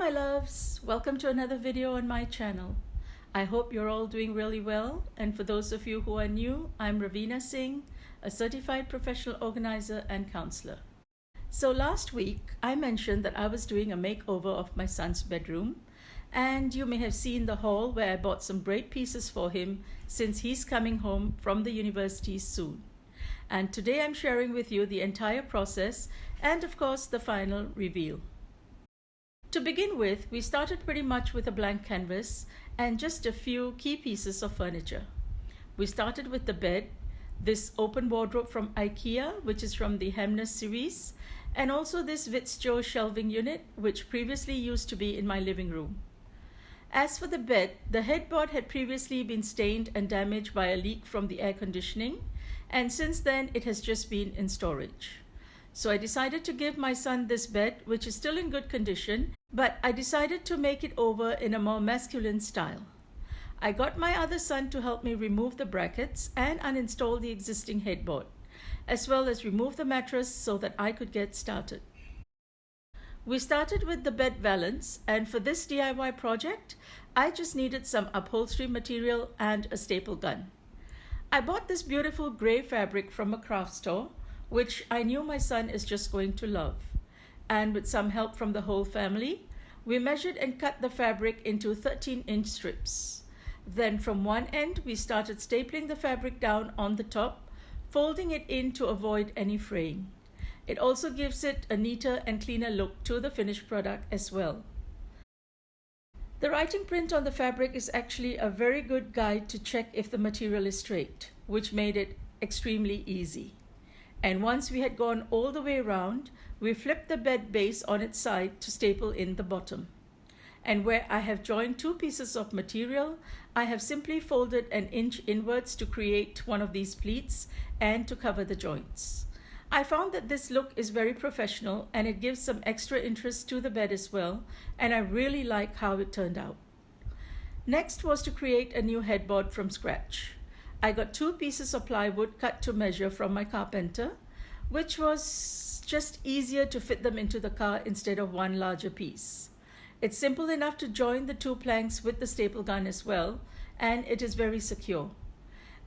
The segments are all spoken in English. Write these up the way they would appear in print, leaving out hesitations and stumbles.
my loves, welcome to another video on my channel. I hope you're all doing really well, and for those of you who are new, I'm Ravina Singh, a certified professional organizer and counselor. So last week I mentioned that I was doing a makeover of my son's bedroom, and you may have seen the haul where I bought some great pieces for him since he's coming home from the university soon. And today I'm sharing with you the entire process and of course the final reveal. To begin with, we started pretty much with a blank canvas and just a few key pieces of furniture. We started with the bed, this open wardrobe from IKEA, which is from the Hemnes series, and also this Witzjo shelving unit, which previously used to be in my living room. As for the bed, the headboard had previously been stained and damaged by a leak from the air conditioning, and since then it has just been in storage. So I decided to give my son this bed, which is still in good condition, but I decided to make it over in a more masculine style. I got my other son to help me remove the brackets and uninstall the existing headboard, as well as remove the mattress so that I could get started. We started with the bed valance, and for this DIY project, I just needed some upholstery material and a staple gun. I bought this beautiful gray fabric from a craft store, which I knew my son is just going to love. And with some help from the whole family, we measured and cut the fabric into 13-inch strips. Then from one end, we started stapling the fabric down on the top, folding it in to avoid any fraying. It also gives it a neater and cleaner look to the finished product as well. The writing print on the fabric is actually a very good guide to check if the material is straight, which made it extremely easy. And once we had gone all the way around, we flipped the bed base on its side to staple in the bottom. And where I have joined two pieces of material, I have simply folded an inch inwards to create one of these pleats and to cover the joints. I found that this look is very professional and it gives some extra interest to the bed as well, and I really like how it turned out. Next was to create a new headboard from scratch. I got two pieces of plywood cut to measure from my carpenter, which was just easier to fit them into the car instead of one larger piece. It's simple enough to join the two planks with the staple gun as well, and it is very secure.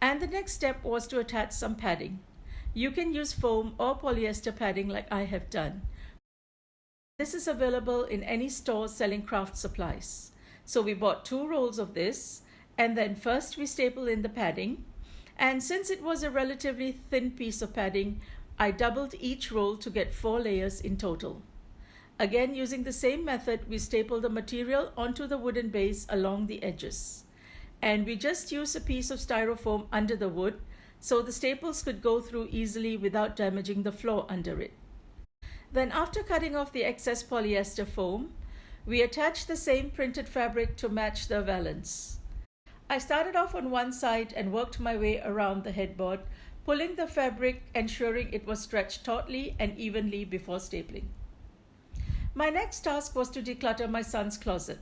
And the next step was to attach some padding. You can use foam or polyester padding like I have done. This is available in any store selling craft supplies. So we bought 2 rolls of this, and then first we staple in the padding, and since it was a relatively thin piece of padding, I doubled each roll to get 4 layers in total. Again, using the same method, we stapled the material onto the wooden base along the edges. And we just used a piece of styrofoam under the wood so the staples could go through easily without damaging the floor under it. Then after cutting off the excess polyester foam, we attached the same printed fabric to match the valance. I started off on one side and worked my way around the headboard, pulling the fabric, ensuring it was stretched tautly and evenly before stapling. My next task was to declutter my son's closet.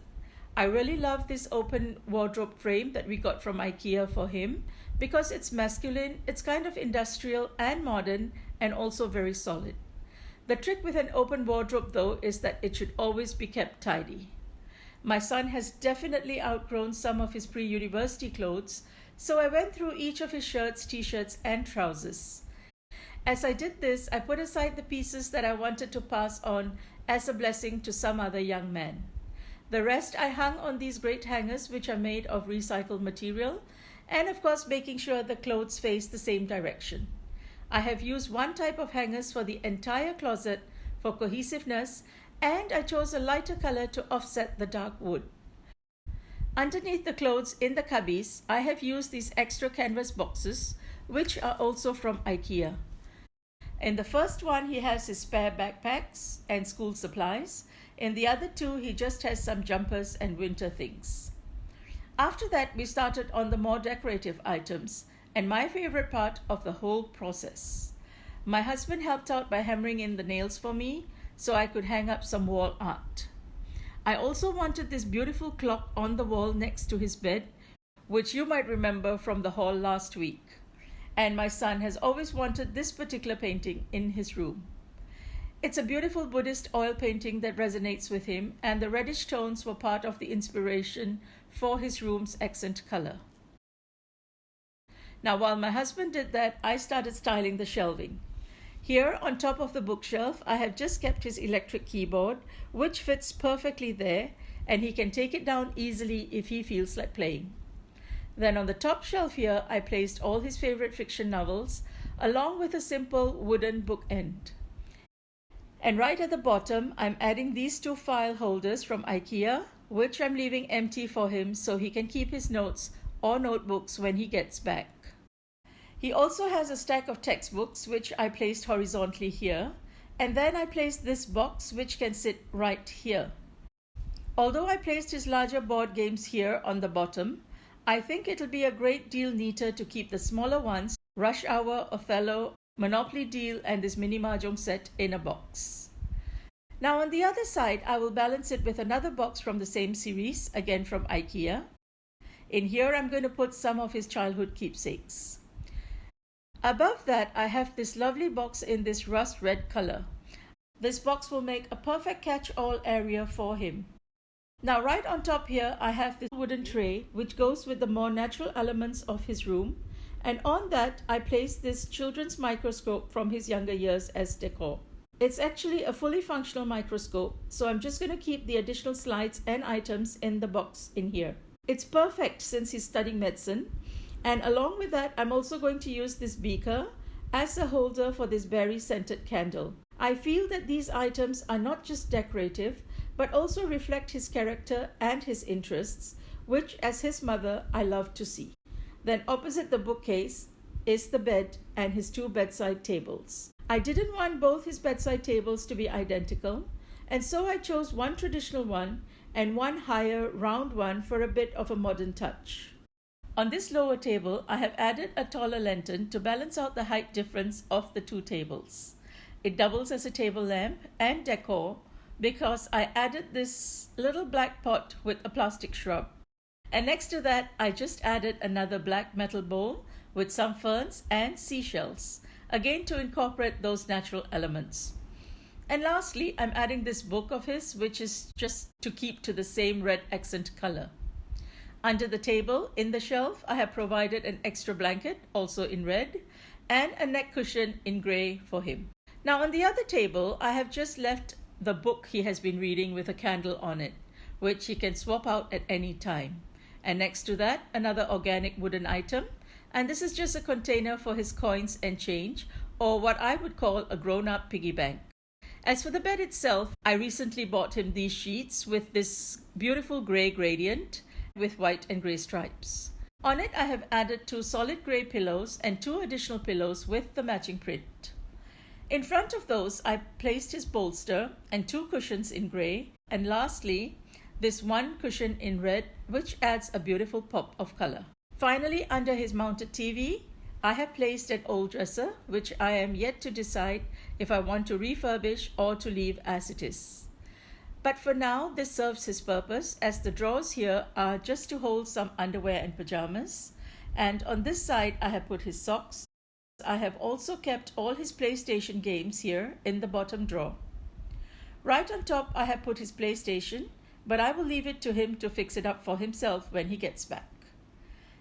I really love this open wardrobe frame that we got from IKEA for him because it's masculine, it's kind of industrial and modern, and also very solid. The trick with an open wardrobe though is that it should always be kept tidy. My son has definitely outgrown some of his pre-university clothes, so I went through each of his shirts, t-shirts, and trousers. As I did this, I put aside the pieces that I wanted to pass on as a blessing to some other young man. The rest I hung on these great hangers, which are made of recycled material, and of course making sure the clothes face the same direction. I have used one type of hangers for the entire closet for cohesiveness, and I chose a lighter color to offset the dark wood. Underneath the clothes in the cubbies, I have used these extra canvas boxes, which are also from IKEA. In the first one, he has his spare backpacks and school supplies. In the other two, he just has some jumpers and winter things. After that, we started on the more decorative items, and my favorite part of the whole process. My husband helped out by hammering in the nails for me, so I could hang up some wall art. I also wanted this beautiful clock on the wall next to his bed, which you might remember from the haul last week. And my son has always wanted this particular painting in his room. It's a beautiful Buddhist oil painting that resonates with him, and the reddish tones were part of the inspiration for his room's accent color. Now, while my husband did that, I started styling the shelving. Here on top of the bookshelf, I have just kept his electric keyboard, which fits perfectly there, and he can take it down easily if he feels like playing. Then on the top shelf here, I placed all his favorite fiction novels, along with a simple wooden bookend. And right at the bottom, I'm adding these two file holders from IKEA, which I'm leaving empty for him so he can keep his notes or notebooks when he gets back. He also has a stack of textbooks, which I placed horizontally here, and then I placed this box, which can sit right here. Although I placed his larger board games here on the bottom, I think it'll be a great deal neater to keep the smaller ones, Rush Hour, Othello, Monopoly Deal, and this mini mahjong set in a box. Now on the other side, I will balance it with another box from the same series, again from IKEA. In here, I'm going to put some of his childhood keepsakes. Above that, I have this lovely box in this rust red color. This box will make a perfect catch-all area for him. Now right on top here, I have this wooden tray which goes with the more natural elements of his room, and on that I placed this children's microscope from his younger years as decor. It's actually a fully functional microscope, so I'm just going to keep the additional slides and items in the box in here. It's perfect since he's studying medicine. And along with that, I'm also going to use this beaker as a holder for this berry-scented candle. I feel that these items are not just decorative, but also reflect his character and his interests, which as his mother, I love to see. Then opposite the bookcase is the bed and his two bedside tables. I didn't want both his bedside tables to be identical, and so I chose one traditional one and one higher round one for a bit of a modern touch. On this lower table, I have added a taller lantern to balance out the height difference of the two tables. It doubles as a table lamp and decor because I added this little black pot with a plastic shrub. And next to that, I just added another black metal bowl with some ferns and seashells, again to incorporate those natural elements. And lastly, I'm adding this book of his, which is just to keep to the same red accent color. Under the table, in the shelf, I have provided an extra blanket, also in red, and a neck cushion in grey for him. Now on the other table, I have just left the book he has been reading with a candle on it, which he can swap out at any time. And next to that, another organic wooden item, and this is just a container for his coins and change, or what I would call a grown-up piggy bank. As for the bed itself, I recently bought him these sheets with this beautiful grey gradient, with white and grey stripes. On it, I have added two solid grey pillows and two additional pillows with the matching print. In front of those, I placed his bolster and two cushions in grey, and lastly, this one cushion in red, which adds a beautiful pop of color. Finally, under his mounted TV, I have placed an old dresser, which I am yet to decide if I want to refurbish or to leave as it is. But for now, this serves his purpose, as the drawers here are just to hold some underwear and pajamas. And on this side, I have put his socks. I have also kept all his PlayStation games here in the bottom drawer. Right on top, I have put his PlayStation, but I will leave it to him to fix it up for himself when he gets back.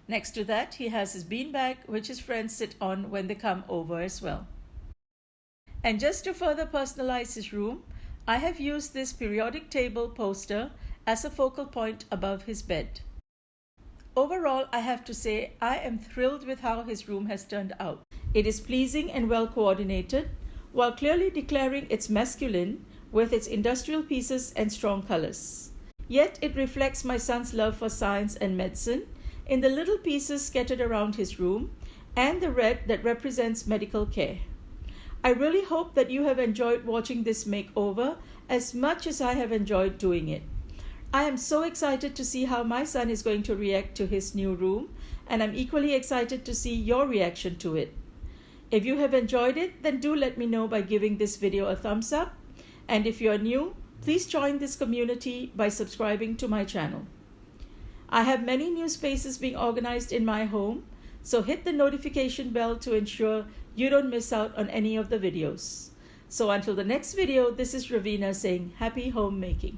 Next to that, he has his beanbag, which his friends sit on when they come over as well. And just to further personalize his room, I have used this periodic table poster as a focal point above his bed. Overall, I have to say I am thrilled with how his room has turned out. It is pleasing and well coordinated, while clearly declaring it's masculine with its industrial pieces and strong colors. Yet it reflects my son's love for science and medicine in the little pieces scattered around his room and the red that represents medical care. I really hope that you have enjoyed watching this makeover as much as I have enjoyed doing it. I am so excited to see how my son is going to react to his new room, and I'm equally excited to see your reaction to it. If you have enjoyed it, then do let me know by giving this video a thumbs up. And if you're new, please join this community by subscribing to my channel. I have many new spaces being organized in my home, so hit the notification bell to ensure you don't miss out on any of the videos. So until the next video, this is Ravina saying happy homemaking.